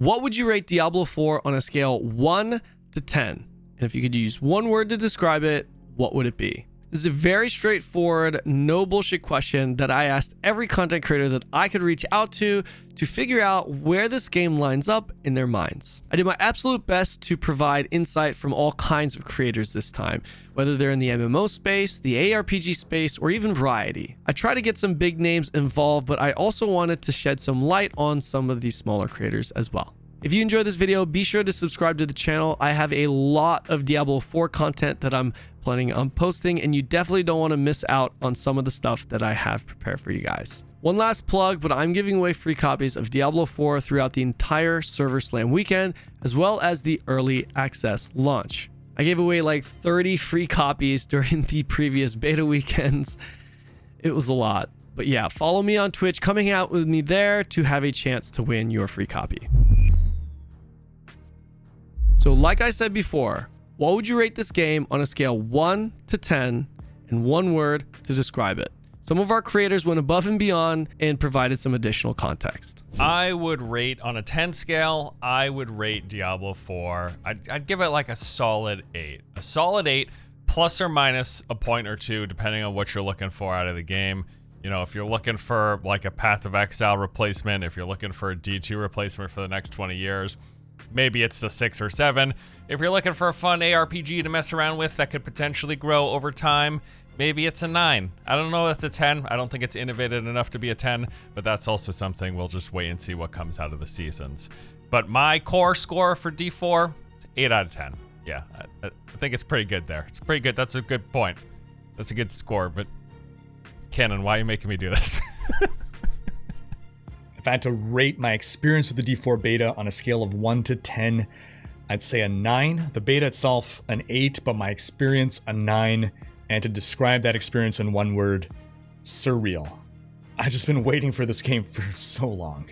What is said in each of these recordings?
What would you rate Diablo 4 on a scale 1 to 10? And if you could use one word to describe it, what would it be? This is a very straightforward, no bullshit question that I asked every content creator that I could reach out to figure out where this game lines up in their minds. I did my absolute best to provide insight from all kinds of creators this time, whether they're in the MMO space, the ARPG space, or even variety. I try to get some big names involved, but I also wanted to shed some light on some of these smaller creators as well. If you enjoyed this video, be sure to subscribe to the channel. I have a lot of Diablo 4 content that I'm planning on posting, and you definitely don't want to miss out on some of the stuff that I have prepared for you guys. One last plug, but I'm giving away free copies of Diablo 4 throughout the entire Server Slam weekend, as well as the early access launch. I gave away like 30 free copies during the previous beta weekends. It was a lot. But yeah, follow me on Twitch, come hang out with me there to have a chance to win your free copy. So like I said before, what would you rate this game on a scale 1 to 10 and one word to describe it? Some of our creators went above and beyond and provided some additional context. I would rate, on a 10 scale, I would rate Diablo 4. I'd give it like a solid 8. A solid 8 plus or minus a point or two, depending on what you're looking for out of the game. You know, if you're looking for like a Path of Exile replacement, if you're looking for a D2 replacement for the next 20 years, maybe it's a 6 or 7. If you're looking for a fun ARPG to mess around with that could potentially grow over time, maybe it's a 9. I don't know if it's a 10. I don't think it's innovative enough to be a 10, but that's also something we'll just wait and see what comes out of the seasons. But my core score for D4, 8 out of 10. Yeah, I think it's pretty good there. It's pretty good. That's a good point. That's a good score, but Kanon, why are you making me do this? If I had to rate my experience with the D4 beta on a scale of 1 to 10, I'd say a 9. The beta itself, an 8, but my experience, a 9. And to describe that experience in one word, surreal. I've just been waiting for this game for so long.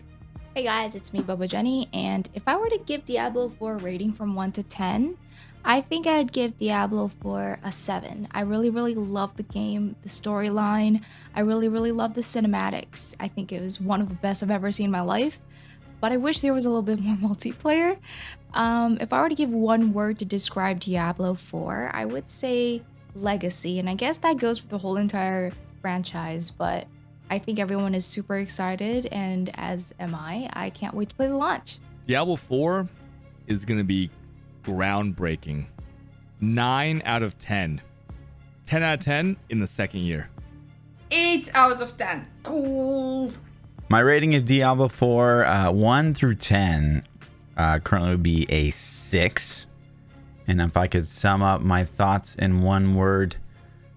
Hey guys, it's me, Bubba Jenny, and if I were to give Diablo 4 a rating from 1 to 10, I think I'd give Diablo 4 a 7. I really love the game, the storyline. I really love the cinematics. I think it was one of the best I've ever seen in my life, but I wish there was a little bit more multiplayer. If I were to give one word to describe Diablo 4, I would say legacy, and I guess that goes for the whole entire franchise, but I think everyone is super excited, and as am I. I can't wait to play the launch. Diablo 4 is going to be groundbreaking. 9 out of 10. 10 out of 10 in the second year. 8 out of 10. Cool. My rating of Diablo 4, 1 through 10, currently would be a 6. And if I could sum up my thoughts in one word,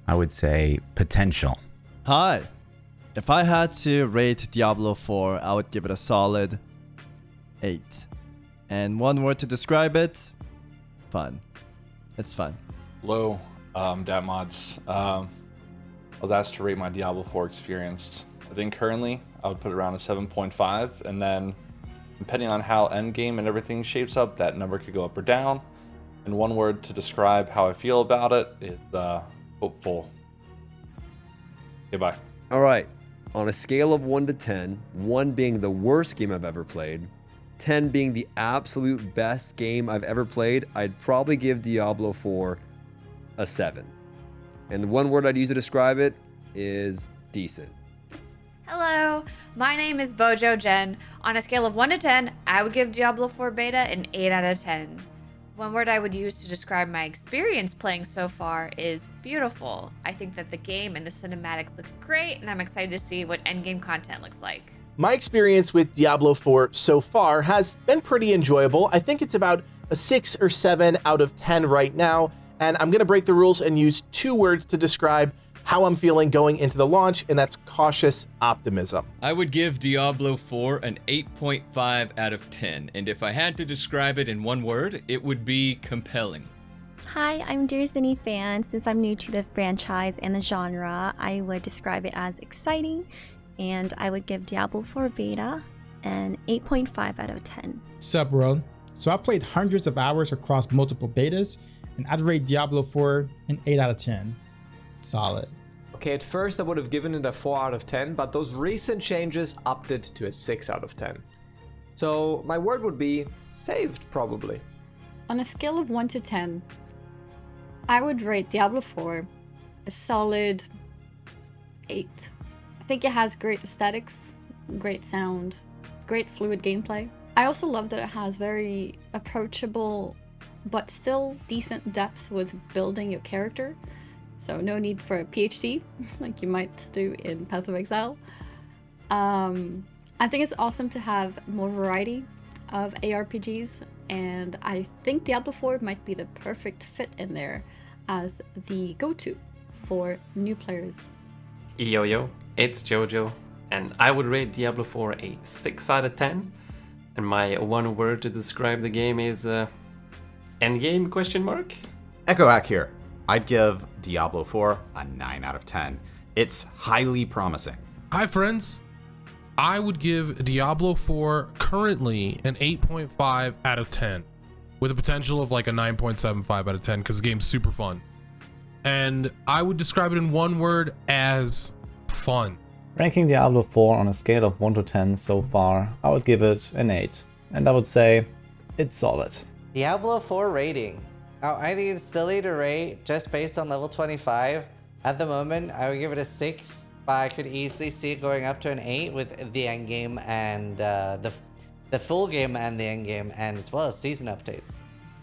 I would say potential. Hi. If I had to rate Diablo 4, I would give it a solid 8. And one word to describe it, fun. It's fun. Hello, DatMods. I was asked to rate my Diablo 4 experience. I think currently I would put it around a 7.5, and then depending on how endgame and everything shapes up, that number could go up or down. And one word to describe how I feel about it is hopeful. Goodbye. All right. On a scale of 1 to 10, 1 being the worst game I've ever played, 10 being the absolute best game I've ever played, I'd probably give Diablo 4 a 7. And the one word I'd use to describe it is decent. Hello, my name is Bojo Jen. On a scale of 1 to 10, I would give Diablo 4 beta an 8 out of 10. One word I would use to describe my experience playing so far is beautiful. I think that the game and the cinematics look great, and I'm excited to see what endgame content looks like. My experience with Diablo 4 so far has been pretty enjoyable. I think it's about a 6 or 7 out of 10 right now, and I'm gonna break the rules and use 2 words to describe how I'm feeling going into the launch, and that's cautious optimism. I would give Diablo 4 an 8.5 out of 10, and if I had to describe it in one word, it would be compelling. Hi, I'm Dear Zinni fan. Since I'm new to the franchise and the genre, I would describe it as exciting, and I would give Diablo 4 beta an 8.5 out of 10. Sup, world? So I've played hundreds of hours across multiple betas, and I'd rate Diablo 4 an 8 out of 10. Solid. Okay, at first I would have given it a 4 out of 10, but those recent changes upped it to a 6 out of 10. So my word would be saved, probably. On a scale of 1 to 10, I would rate Diablo 4 a solid 8. I think it has great aesthetics, great sound, great fluid gameplay. I also love that it has very approachable but still decent depth with building your character. So no need for a PhD like you might do in Path of Exile. I think it's awesome to have more variety of ARPGs, and I think Diablo 4 might be the perfect fit in there as the go-to for new players. Yo, it's Jojo, and I would rate Diablo 4 a 6 out of 10. And my one word to describe the game is endgame question mark? Echohack here. I'd give Diablo 4 a 9 out of 10. It's highly promising. Hi friends. I would give Diablo 4 currently an 8.5 out of 10 with a potential of like a 9.75 out of 10 because the game's super fun. And I would describe it in one word as fun. Ranking Diablo 4 on a scale of 1 to 10 so far, I would give it an 8. And I would say it's solid. Diablo 4 rating. Now, I think it's silly to rate just based on level 25. At the moment, I would give it a 6. But I could easily see it going up to an 8 with the end game and the full game and the end game, and as well as season updates.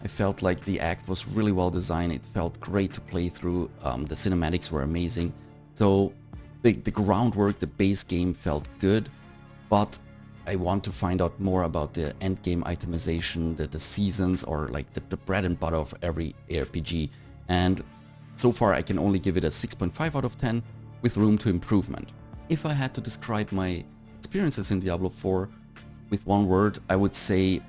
I felt like the act was really well designed. It felt great to play through. The cinematics were amazing. So the groundwork, the base game felt good, but I want to find out more about the end game itemization, the seasons, or like the bread and butter of every ARPG. And so far I can only give it a 6.5 out of 10. With room to improvement. If I had to describe my experiences in Diablo 4 with one word, I would say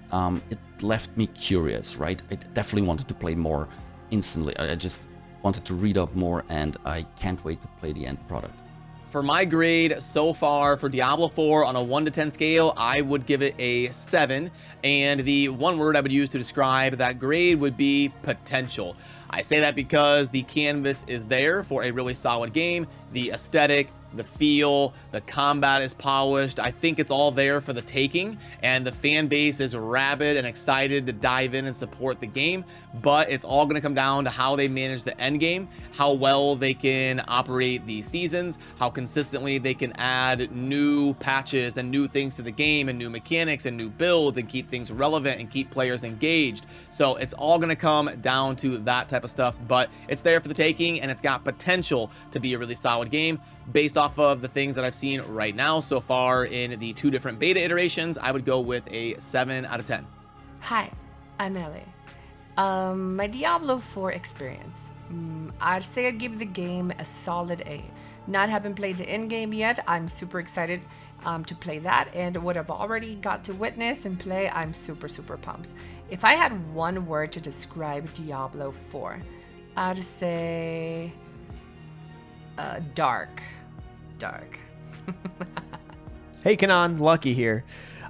it left me curious, right? I definitely wanted to play more instantly. I just wanted to read up more, and I can't wait to play the end product. For my grade so far for Diablo 4 on a 1 to 10 scale, I would give it a 7. And the one word I would use to describe that grade would be potential. I say that because the canvas is there for a really solid game. The aesthetic, the feel, the combat is polished. I think it's all there for the taking, and the fan base is rabid and excited to dive in and support the game. But it's all going to come down to how they manage the end game, how well they can operate the seasons, how consistently they can add new patches and new things to the game and new mechanics and new builds and keep things relevant and keep players engaged. So it's all going to come down to that type of stuff, but it's there for the taking, and it's got potential to be a really solid game. Based off of the things that I've seen right now so far in the 2 different beta iterations, I would go with a 7 out of 10. Hi, I'm Ellie. My Diablo 4 experience. I'd say I'd give the game a solid A. Not having played the end game yet, I'm super excited to play that, and what I've already got to witness and play, I'm super pumped. If I had one word to describe Diablo 4, I'd say dark. Hey Kanon, Lucky here.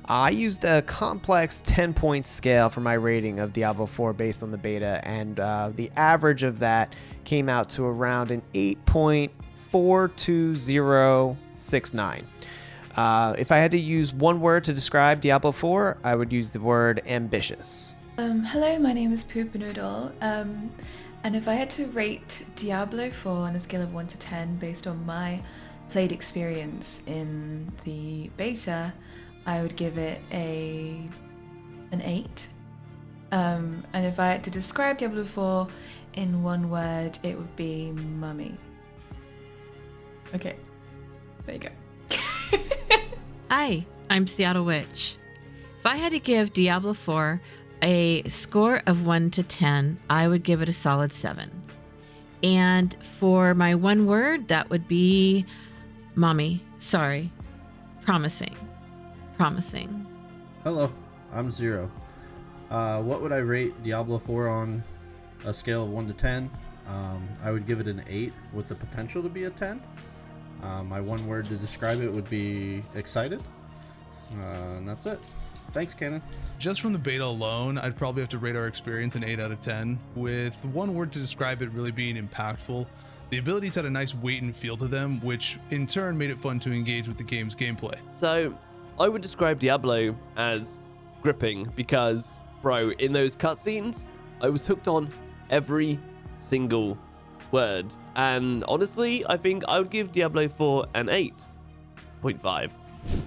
I used a complex 10-point scale for my rating of Diablo 4 based on the beta, and the average of that came out to around an 8.42069. If I had to use one word to describe Diablo 4, I would use the word ambitious. Hello, my name is Poop Noodle, and if I had to rate Diablo 4 on a scale of 1 to 10 based on my played experience in the beta, I would give it an 8. And if I had to describe Diablo 4 in one word, it would be mummy. Okay, there you go. Hi, I'm Seattle Witch. If I had to give Diablo 4 a score of 1 to 10, I would give it a solid 7. And for my one word, that would be promising. Hello, I'm Zero. What would I rate Diablo 4 on a scale of 1 to 10? I would give it an 8 with the potential to be a 10. My one word to describe it would be excited. And that's it. Thanks, Kanon. Just from the beta alone, I'd probably have to rate our experience an 8 out of 10, with one word to describe it really being impactful. The abilities had a nice weight and feel to them, which in turn made it fun to engage with the game's gameplay. So, I would describe Diablo as gripping because, bro, in those cutscenes, I was hooked on every single word. And honestly, I think I would give Diablo 4 an 8.5.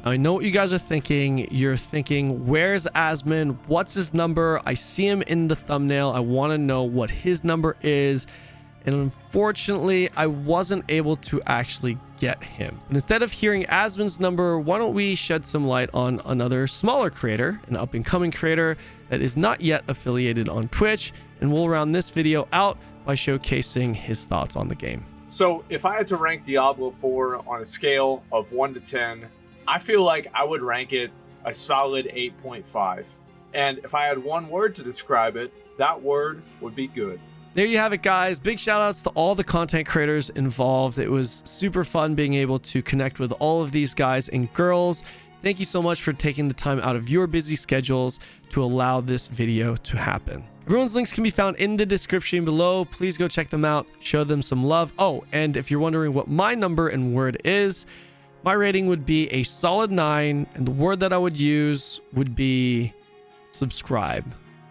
I know what you guys are thinking. You're thinking, where's Asmon? What's his number? I see him in the thumbnail. I want to know what his number is. And unfortunately, I wasn't able to actually get him. And instead of hearing Asmon's number, why don't we shed some light on another smaller creator, an up-and-coming creator that is not yet affiliated on Twitch, and we'll round this video out by showcasing his thoughts on the game. So if I had to rank Diablo 4 on a scale of 1 to 10, I feel like I would rank it a solid 8.5. And if I had one word to describe it, that word would be good. There you have it, guys. Big shout outs to all the content creators involved. It was super fun being able to connect with all of these guys and girls. Thank you so much for taking the time out of your busy schedules to allow this video to happen. Everyone's links can be found in the description below. Please go check them out. Show them some love. Oh, and if you're wondering what my number and word is, my rating would be a solid 9, and the word that I would use would be subscribe.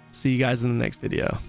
See you guys in the next video.